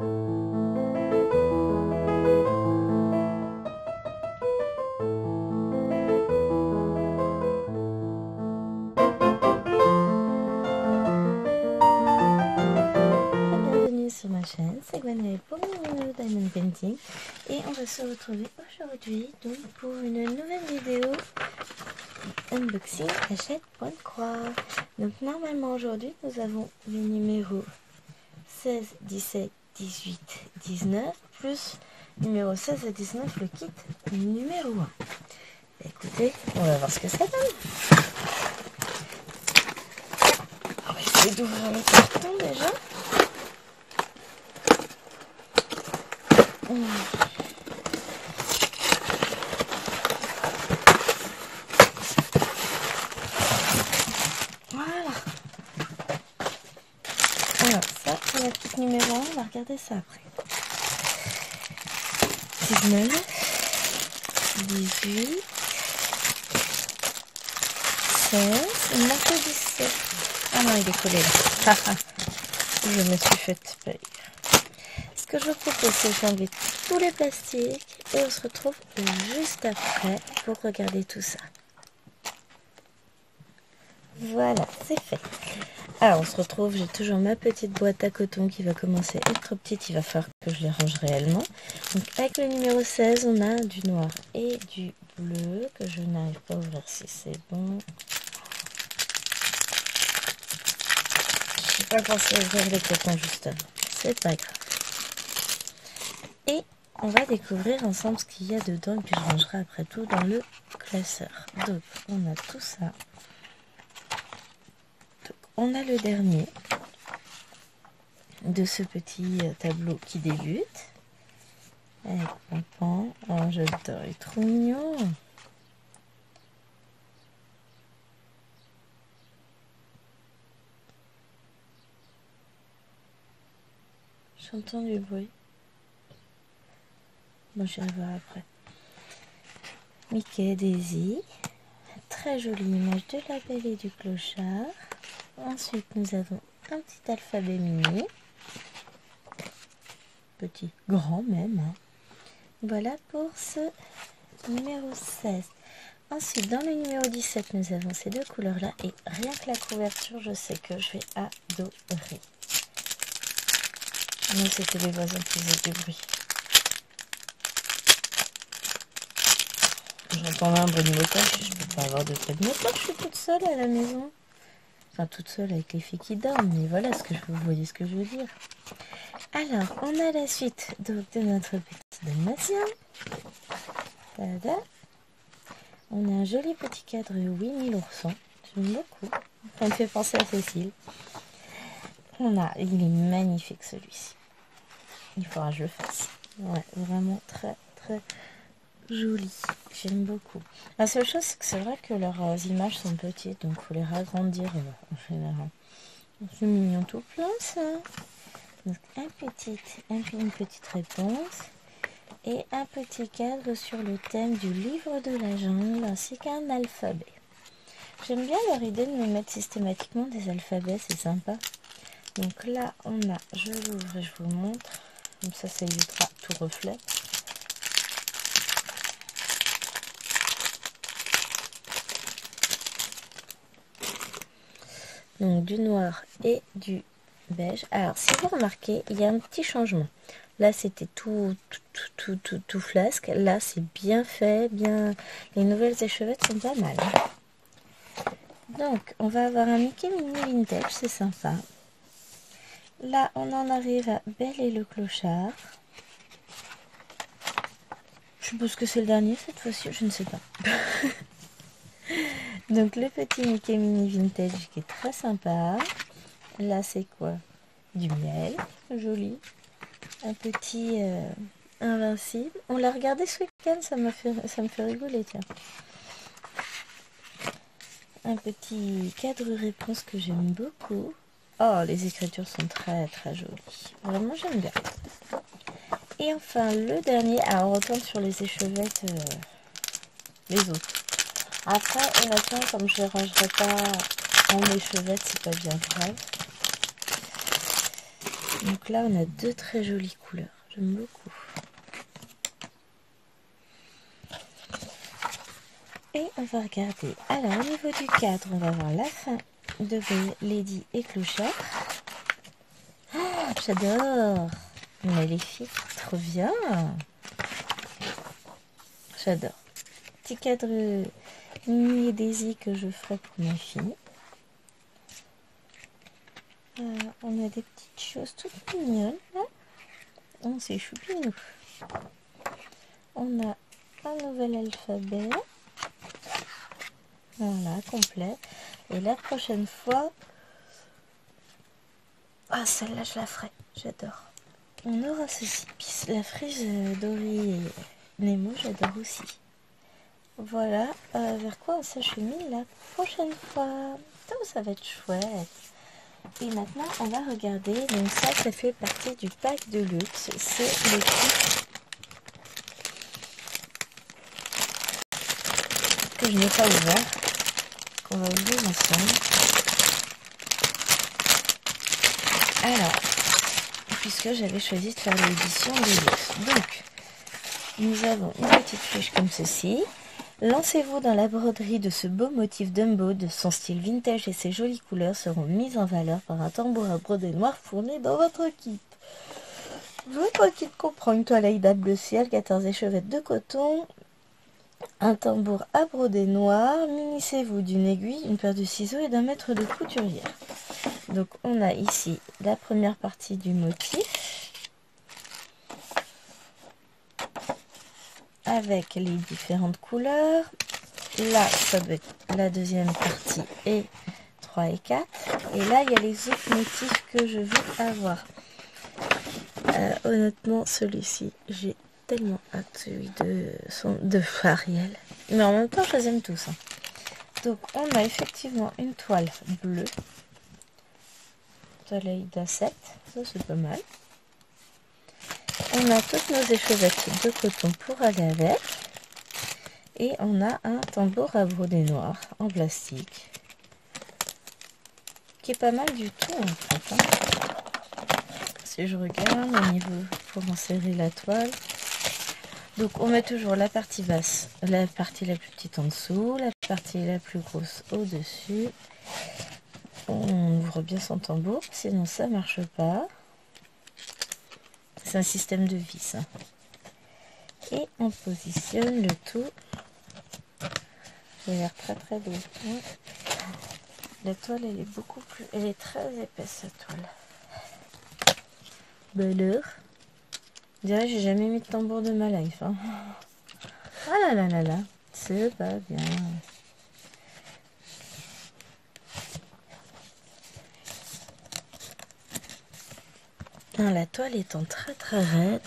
Bienvenue sur ma chaîne, c'est Gwenaëlle pour mon numéro Diamond Painting et on va se retrouver aujourd'hui donc pour une nouvelle vidéo unboxing Hachette Point de Croix. Donc normalement aujourd'hui nous avons les numéros 16, 17, 18, 19 plus numéro 16 et 19 le kit numéro 1. Écoutez, on va voir ce que ça donne. On va essayer d'ouvrir le carton déjà. Voilà. Alors ça c'est la petite numéro 1, on va regarder ça après. 19, 18, 16, il manque le 17. Ah non, il est collé là. Je me suis fait peur. Ce que je vous propose, c'est d'enlever tous les plastiques et on se retrouve juste après pour regarder tout ça. Voilà, c'est fait. Alors, on se retrouve, j'ai toujours ma petite boîte à coton qui va commencer à être petite, il va falloir que je les range réellement. Donc, avec le numéro 16, on a du noir et du bleu que je n'arrive pas à ouvrir si c'est bon. Je n'ai pas pensé ouvrir le coton juste avant, c'est pas grave. Et on va découvrir ensemble ce qu'il y a dedans et puis je rangerai après tout dans le classeur. Donc, on a tout ça. Donc, on a le dernier de ce petit tableau qui débute. Avec Pampan. Oh, j'adore, il est trop mignon. J'entends du bruit. Bon, j'irai voir après. Mickey, Daisy. Très jolie image de la Belle et du Clochard. Ensuite, nous avons un petit alphabet mini. Petit, grand même. Hein. Voilà pour ce numéro 16. Ensuite, dans le numéro 17, nous avons ces deux couleurs-là. Et rien que la couverture, je sais que je vais adorer. Non, c'était les voisins qui faisaient du bruit. J'entends un bruit de moteur. Je ne peux pas avoir de bruit de moteur. Je suis toute seule à la maison. Enfin, toute seule avec les filles qui dorment. Mais voilà ce que vous voyez ce que je veux dire. Alors, on a la suite donc, de notre petit dalmatien. Tada. On a un joli petit cadre Winnie l'ourson. J'aime beaucoup. Ça me fait penser à Cécile. Il est magnifique celui-ci. Il faudra que je le fasse. Ouais, vraiment très très joli. J'aime beaucoup. La seule chose, c'est que c'est vrai que leurs images sont petites, donc il faut les agrandir en général. C'est mignon tout plein ça. Donc une petite réponse et un petit cadre sur le thème du livre de la jungle ainsi qu'un alphabet. J'aime bien leur idée de me mettre systématiquement des alphabets, c'est sympa. Donc là on a, je l'ouvre et je vous montre, comme ça évitera tout reflet. Donc du noir et du beige. Alors si vous remarquez, il y a un petit changement. Là c'était tout flasque. Là c'est bien fait, bien. Les nouvelles échevettes sont pas mal. Donc on va avoir un Mickey Mini Vintage, c'est sympa. Là on en arrive à Belle et le Clochard. Je suppose que c'est le dernier cette fois-ci, je ne sais pas. Donc le petit Mickey Mini Vintage qui est très sympa. Là c'est quoi? Du miel, joli. Un petit invincible. On l'a regardé ce week-end, ça me fait rigoler, tiens. Un petit cadre réponse que j'aime beaucoup. Oh, les écritures sont très très jolies. Vraiment, j'aime bien. Et enfin, le dernier. Alors, on retourne sur les échevettes, les autres. Après, honnêtement, comme je les rangerai pas en échevettes, c'est pas bien grave. Donc là, on a deux très jolies couleurs. J'aime beaucoup. Et on va regarder. Alors, au niveau du cadre, on va voir la fin de Lady et Clochard. Ah, j'adore. Maléfique, trop bien. J'adore. Petit cadre Mimi et Daisy que je ferai pour ma fille. On a des petites choses toutes mignonnes. Là. On s'est choupinou. On a un nouvel alphabet. Voilà, complet. Et la prochaine fois... Ah, celle-là, je la ferai. J'adore. On aura ceci. Puis la frise Dory et Nemo, j'adore aussi. Voilà, vers quoi on s'achemine la prochaine fois. Ça va être chouette. Et maintenant, on va regarder. Donc ça fait partie du pack de luxe. C'est le kit que je n'ai pas ouvert. Qu'on va ouvrir ensemble. Alors, puisque j'avais choisi de faire l'édition de luxe. Donc, nous avons une petite fiche comme ceci. Lancez-vous dans la broderie de ce beau motif Dumbo. De son style vintage et ses jolies couleurs seront mises en valeur par un tambour à broder noir fourni dans votre kit. Votre kit comprend une toile Aïda bleu ciel, 14 échevettes de coton, un tambour à broder noir, munissez-vous d'une aiguille, une paire de ciseaux et d'un mètre de couturière. Donc on a ici la première partie du motif avec les différentes couleurs. Là ça doit être la deuxième partie et 3 et 4. Et là il y a les autres motifs que je veux avoir. Honnêtement celui-ci j'ai tellement hâte, celui de Ariel. Mais en même temps je les aime tous. Hein. Donc on a effectivement une toile bleue. Toile Aïda 7, ça c'est pas mal. On a toutes nos échevettes de coton pour aller avec. Et on a un tambour à broder noir en plastique. Qui est pas mal du tout en fait. Hein. Si je regarde au niveau pour insérer la toile. Donc on met toujours la partie basse, la partie la plus petite en dessous, la partie la plus grosse au-dessus. On ouvre bien son tambour, sinon ça marche pas. C'est un système de vis. Hein. Et on positionne le tout. Ça a l'air très très beau. La toile elle est beaucoup plus... Elle est très épaisse cette toile. Belle heure. Je dirais j'ai jamais mis de tambour de ma life. Hein. Ah là là là là. C'est pas bien. Non, la toile étant très très raide.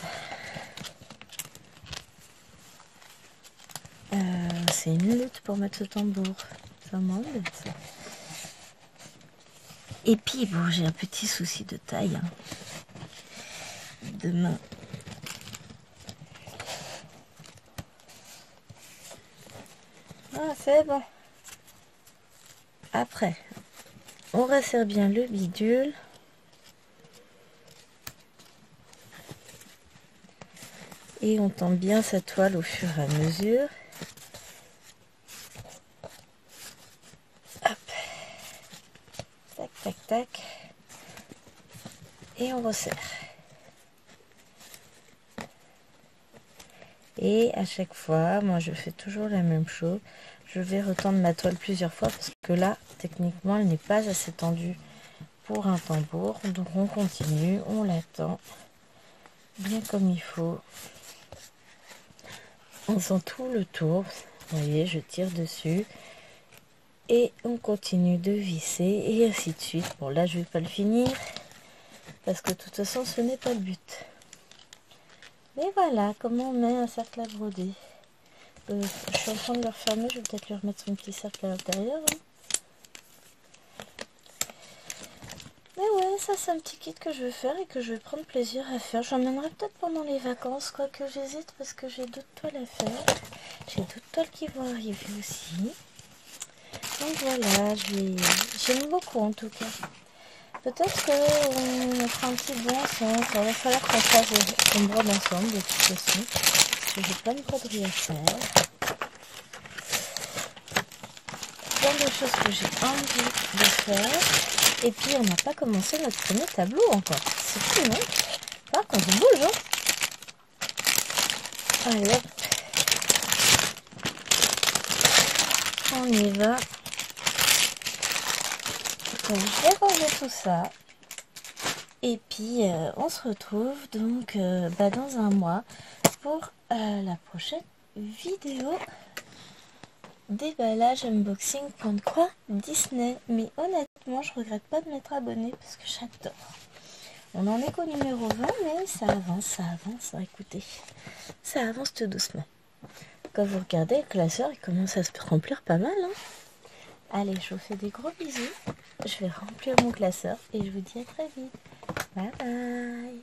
C'est une lutte pour mettre ce tambour. Ça m'embête. Et puis bon, j'ai un petit souci de taille. Hein. De main. Ah, c'est bon. Après, on resserre bien le bidule. Et on tend bien sa toile au fur et à mesure. Hop. Tac, tac, tac. Et on resserre. Et à chaque fois, moi je fais toujours la même chose. Je vais retendre ma toile plusieurs fois parce que là, techniquement, elle n'est pas assez tendue pour un tambour. Donc on continue, on l'attend bien comme il faut. On sent tout le tour. Vous voyez, je tire dessus. Et on continue de visser et ainsi de suite. Bon là, je vais pas le finir parce que de toute façon, ce n'est pas le but. Mais voilà comment on met un cercle à broder. Je suis en train de le refermer, je vais peut-être lui remettre son petit cercle à l'intérieur. Hein. Mais ouais, ça c'est un petit kit que je vais faire et que je vais prendre plaisir à faire. J'emmènerai peut-être pendant les vacances, quoique j'hésite parce que j'ai d'autres toiles à faire. J'ai d'autres toiles qui vont arriver aussi. Donc voilà, j'aime beaucoup en tout cas. Peut-être qu'on mettra un petit bout ensemble. Il va falloir qu'on brode ensemble de toute façon. Parce que j'ai plein de broderies à faire. Plein de choses que j'ai envie de faire. Et puis on n'a pas commencé notre premier tableau encore. C'est fou, non? Pas qu'on se bouge, hein. Allez hop. On y va. Donc je vais ranger tout ça. Et puis on se retrouve donc dans un mois pour la prochaine vidéo déballage unboxing point de croix Disney. Mais honnêtement je regrette pas de m'être abonnée parce que j'adore. On en est qu'au numéro 20 mais ça avance. Écoutez, ça avance tout doucement. Quand vous regardez le classeur il commence à se remplir pas mal, hein. Allez, je vous fais des gros bisous. Je vais remplir mon classeur et je vous dis à très vite. Bye bye.